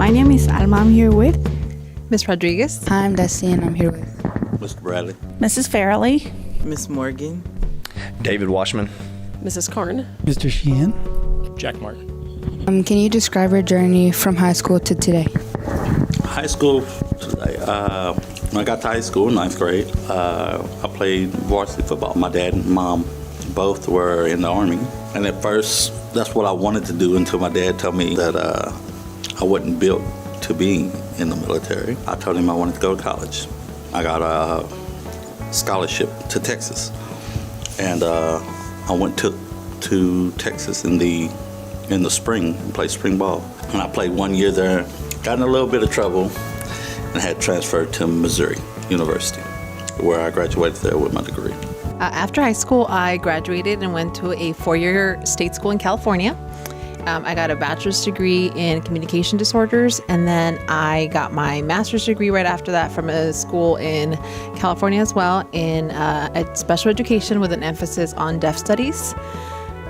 My name is Alma. I'm here with Ms. Rodriguez. Hi, I'm Dusty, and I'm here with Mr. Bradley. Mrs. Farrelly. Miss Morgan. David Washman. Mrs. Karn. Mr. Sheehan. Jack Martin. Can you describe your journey from high school to today? High school, when I got to high school, ninth grade, I played varsity football. My dad and mom both were in the Army. And at first, that's what I wanted to do until my dad told me that I wasn't built to be in the military. I told him I wanted to go to college. I got a scholarship to Texas. And I went to Texas in the spring and played spring ball. And I played 1 year there, got in a little bit of trouble, and had transferred to Missouri University, where I graduated there with my degree. After high school, I graduated and went to a 4-year state school in California. I got a bachelor's degree in communication disorders, and then I got my master's degree right after that from a school in California as well in special education with an emphasis on deaf studies.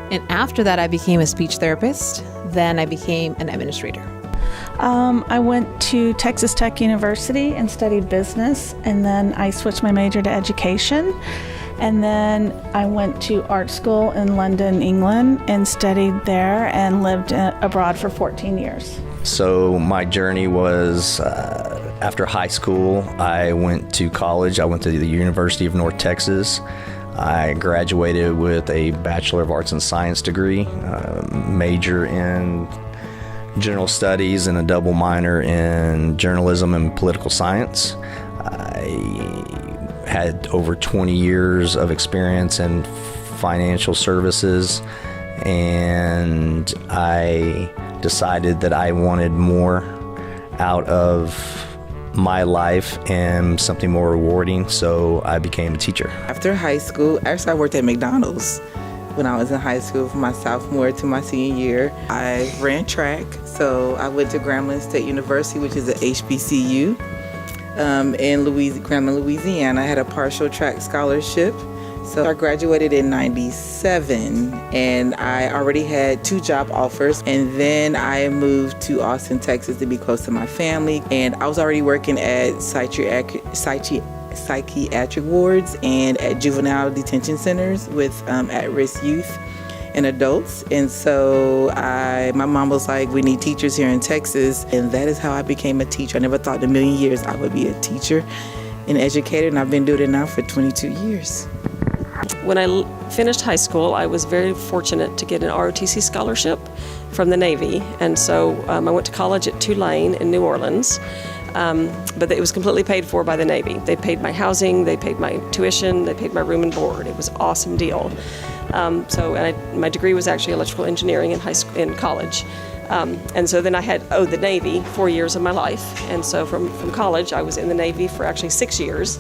And after that, I became a speech therapist. Then I became an administrator. I went to Texas Tech University and studied business, and then I switched my major to education. And then I went to art school in London, England, and studied there and lived abroad for 14 years. So my journey was after high school, I went to college. I went to the University of North Texas. I graduated with a Bachelor of Arts and Science degree, major in general studies and a double minor in journalism and political science. I had over 20 years of experience in financial services, and I decided that I wanted more out of my life and something more rewarding, so I became a teacher. After high school, actually I worked at McDonald's when I was in high school from my sophomore to my senior year. I ran track, so I went to Grambling State University, which is a HBCU. In Grambling, Louisiana. I had a partial track scholarship. So I graduated in 97, and I already had 2 job offers. And then I moved to Austin, Texas to be close to my family. And I was already working at psychiatric wards and at juvenile detention centers with at-risk youth and adults. And so my mom was like, we need teachers here in Texas. And that is how I became a teacher. I never thought in a million years I would be a teacher and educator, and I've been doing it now for 22 years. When I finished high school, I was very fortunate to get an ROTC scholarship from the Navy. And so I went to college at Tulane in New Orleans. But it was completely paid for by the Navy. They paid my housing, they paid my tuition, they paid my room and board. It was an awesome deal. My degree was actually electrical engineering in college. And so then I owed the Navy 4 years of my life. And so from college, I was in the Navy for actually 6 years.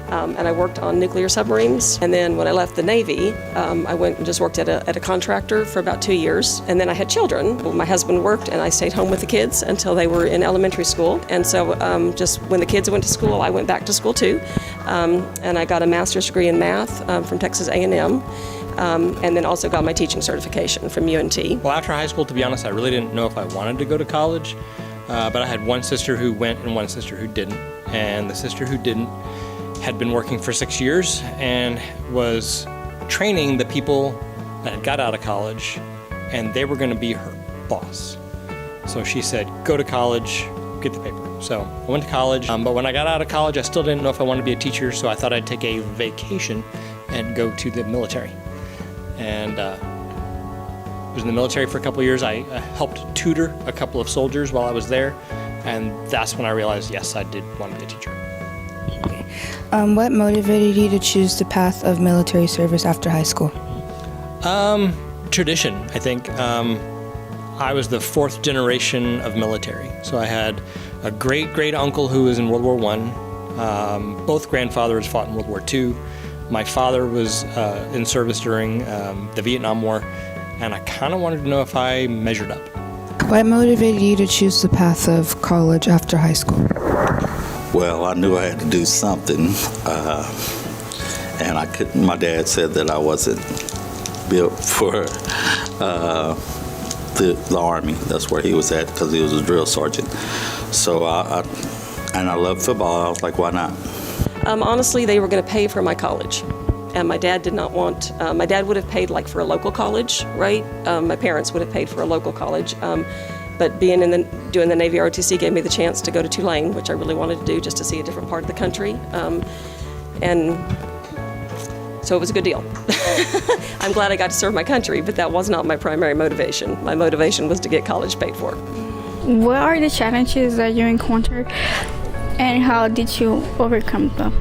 And I worked on nuclear submarines. And then when I left the Navy, I went and just worked at a contractor for about 2 years. And then I had children. My husband worked, and I stayed home with the kids until they were in elementary school. And so just when the kids went to school, I went back to school too. And I got a master's degree in math from Texas A&M. And then also got my teaching certification from UNT. Well, after high school, to be honest, I really didn't know if I wanted to go to college. But I had one sister who went and one sister who didn't. And the sister who didn't had been working for 6 years and was training the people that had got out of college, and they were going to be her boss. So she said, go to college, get the paper. So I went to college, but when I got out of college, I still didn't know if I wanted to be a teacher, so I thought I'd take a vacation and go to the military. And was in the military for a couple of years. I helped tutor a couple of soldiers while I was there, and that's when I realized, yes, I did want to be a teacher. What motivated you to choose the path of military service after high school? Tradition, I think. I was the 4th generation of military. So I had a great uncle who was in World War I. Both grandfathers fought in World War II. My father was in service during the Vietnam War, and I kind of wanted to know if I measured up. What motivated you to choose the path of college after high school? Well, I knew I had to do something, and I couldn't. My dad said that I wasn't built for the Army. That's where he was at because he was a drill sergeant. So I love football. I was like, why not? Honestly, they were going to pay for my college. And my dad did not want, my dad would have paid like for a local college, right? My parents would have paid for a local college. But being doing the Navy ROTC gave me the chance to go to Tulane, which I really wanted to do just to see a different part of the country. And so it was a good deal. I'm glad I got to serve my country, but that was not my primary motivation. My motivation was to get college paid for. What are the challenges that you encountered and how did you overcome them?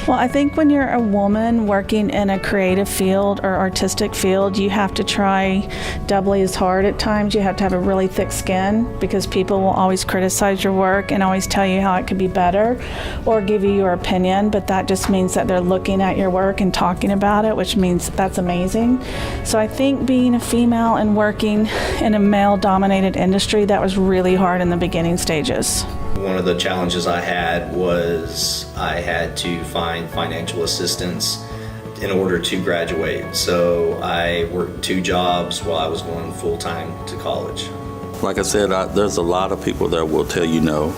Well, I think when you're a woman working in a creative field or artistic field, you have to try doubly as hard at times. You have to have a really thick skin because people will always criticize your work and always tell you how it could be better or give you your opinion, but that just means that they're looking at your work and talking about it, which means that's amazing. So I think being a female and working in a male-dominated industry, that was really hard in the beginning stages. One of the challenges I had was I had to find financial assistance in order to graduate. So I worked 2 jobs while I was going full-time to college. Like I said, there's a lot of people that will tell you no.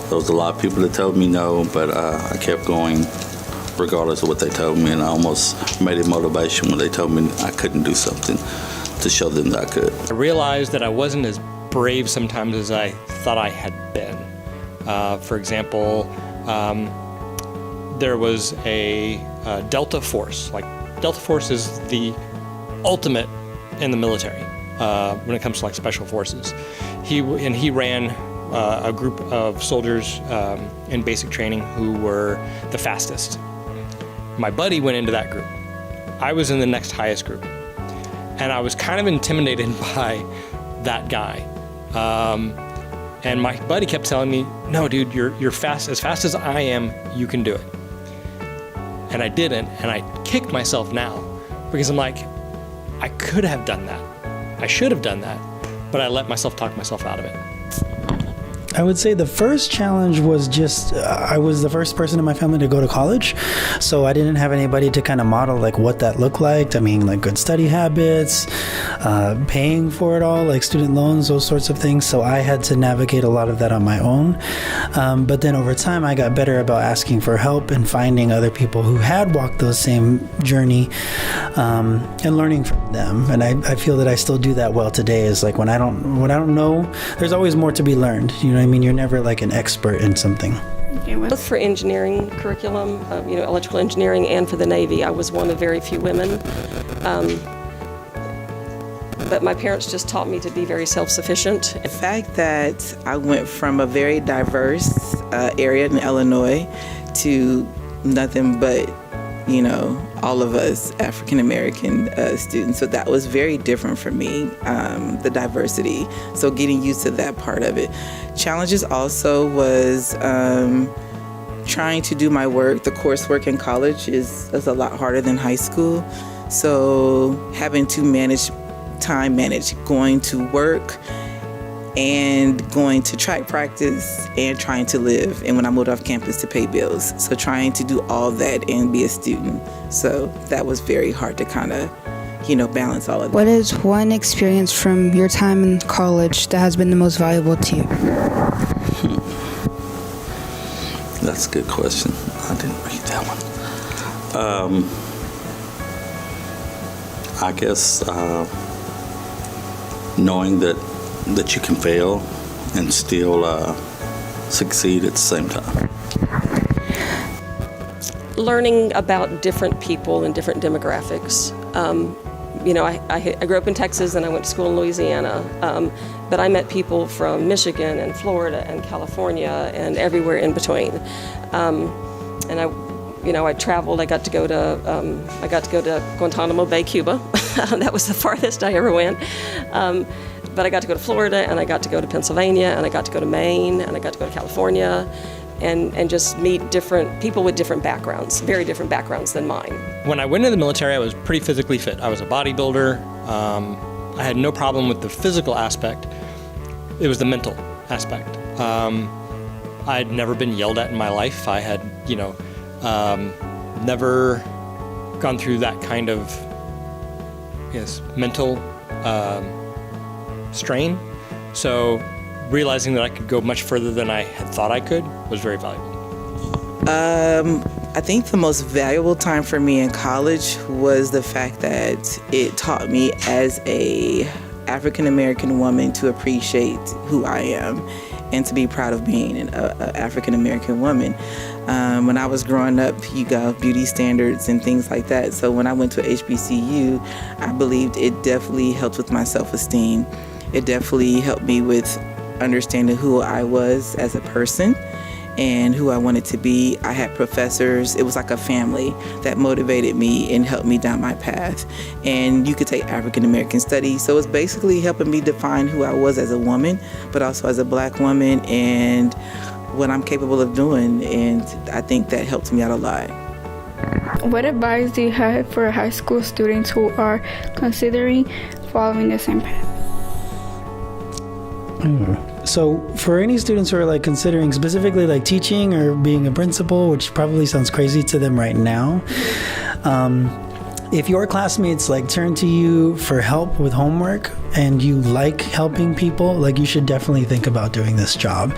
There was a lot of people that told me no, but I kept going regardless of what they told me, and I almost made it motivation when they told me I couldn't do something to show them that I could. I realized that I wasn't as brave sometimes as I thought I had been. For example, there was a Delta Force. Like, Delta Force is the ultimate in the military when it comes to like special forces. He ran a group of soldiers in basic training who were the fastest. My buddy went into that group. I was in the next highest group, and I was kind of intimidated by that guy. And my buddy kept telling me, no, dude, you're fast. As fast as I am, you can do it. And I didn't, and I kicked myself now because I'm like, I could have done that. I should have done that, but I let myself talk myself out of it. I would say the first challenge was just I was the first person in my family to go to college, so I didn't have anybody to kind of model like what that looked like. I mean, like good study habits, paying for it all, like student loans, those sorts of things. So I had to navigate a lot of that on my own. But then over time, I got better about asking for help and finding other people who had walked those same journey and learning from them. And I feel that I still do that well today. Is like when I don't know, there's always more to be learned. You know what I mean? You're never like an expert in something. Both for engineering curriculum, electrical engineering, and for the Navy, I was one of very few women. But my parents just taught me to be very self-sufficient. The fact that I went from a very diverse area in Illinois to nothing but, all of us African-American students. So that was very different for me, the diversity. So getting used to that part of it. Challenges also was trying to do my work. The coursework in college is a lot harder than high school. So having to manage going to work and going to track practice and trying to live, and when I moved off campus to pay bills. So trying to do all that and be a student. So that was very hard to kind of, balance all of that. What is one experience from your time in college that has been the most valuable to you? That's a good question. I didn't read that one. I guess knowing that you can fail and still succeed at the same time. Learning about different people and different demographics. I grew up in Texas and I went to school in Louisiana, but I met people from Michigan and Florida and California and everywhere in between. And I traveled. I got to go to Guantanamo Bay, Cuba. That was the farthest I ever went. But I got to go to Florida, and I got to go to Pennsylvania, and I got to go to Maine, and I got to go to California, and just meet different people with different backgrounds, very different backgrounds than mine. When I went into the military, I was pretty physically fit. I was a bodybuilder. I had no problem with the physical aspect. It was the mental aspect. I'd never been yelled at in my life. I had, never gone through that kind of, mental strain. So realizing that I could go much further than I had thought I could was very valuable. I think the most valuable time for me in college was the fact that it taught me as a African American woman to appreciate who I am and to be proud of being an African American woman. When I was growing up, you got beauty standards and things like that. So when I went to HBCU, I believed it definitely helped with my self-esteem. It definitely helped me with understanding who I was as a person and who I wanted to be. I had professors, it was like a family that motivated me and helped me down my path. And you could take African American studies, so it's basically helping me define who I was as a woman, but also as a Black woman and what I'm capable of doing, and I think that helped me out a lot. What advice do you have for high school students who are considering following the same path? So for any students who are like considering specifically like teaching or being a principal, which probably sounds crazy to them right now, if your classmates like turn to you for help with homework and you like helping people, like you should definitely think about doing this job.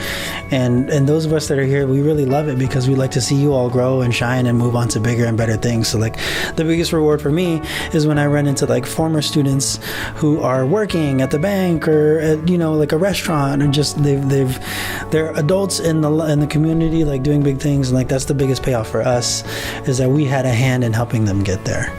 And those of us that are here, we really love it because we like to see you all grow and shine and move on to bigger and better things. So like the biggest reward for me is when I run into like former students who are working at the bank or at, you know, like a restaurant, and just they're adults in the community, like doing big things. And like that's the biggest payoff for us, is that we had a hand in helping them get there.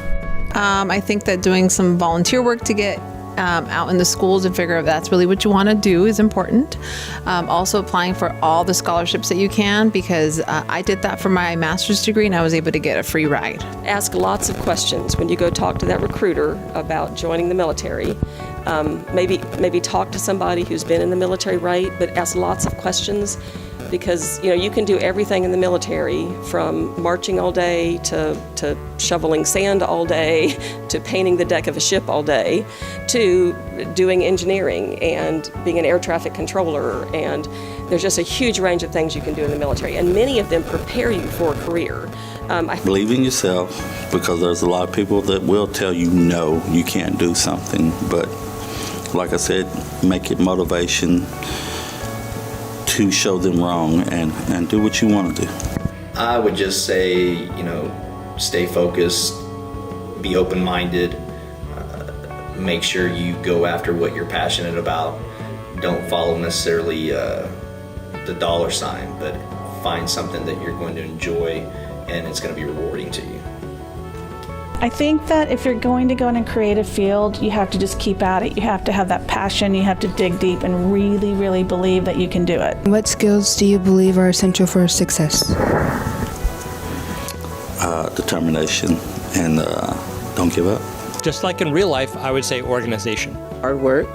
I think that doing some volunteer work to get out in the schools and figure out if that's really what you want to do is important. Also applying for all the scholarships that you can, because I did that for my master's degree and I was able to get a free ride. Ask lots of questions when you go talk to that recruiter about joining the military. Maybe talk to somebody who's been in the military, right? But ask lots of questions, because you can do everything in the military, from marching all day to shoveling sand all day to painting the deck of a ship all day to doing engineering and being an air traffic controller, and there's just a huge range of things you can do in the military, and many of them prepare you for a career. Believe in yourself, because there's a lot of people that will tell you no, you can't do something, but like I said, make it motivation to show them wrong and do what you want to do. I would just say, stay focused, be open-minded, make sure you go after what you're passionate about. Don't follow necessarily the dollar sign, but find something that you're going to enjoy and it's going to be rewarding to you. I think that if you're going to go in a creative field, you have to just keep at it. You have to have that passion. You have to dig deep and really, really believe that you can do it. What skills do you believe are essential for success? Determination and don't give up. Just like in real life, I would say organization. Hard work,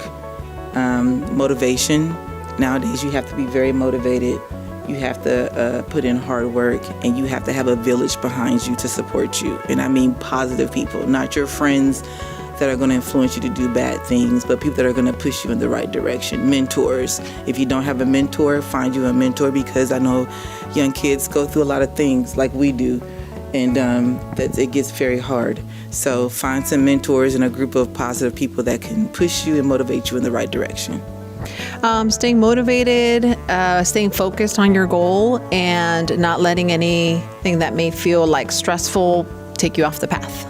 motivation. Nowadays, you have to be very motivated. You have to put in hard work, and you have to have a village behind you to support you. And I mean positive people, not your friends that are going to influence you to do bad things, but people that are going to push you in the right direction. Mentors. If you don't have a mentor, find you a mentor, because I know young kids go through a lot of things like we do, and that it gets very hard. So find some mentors and a group of positive people that can push you and motivate you in the right direction. Staying motivated, staying focused on your goal, and not letting anything that may feel like stressful take you off the path.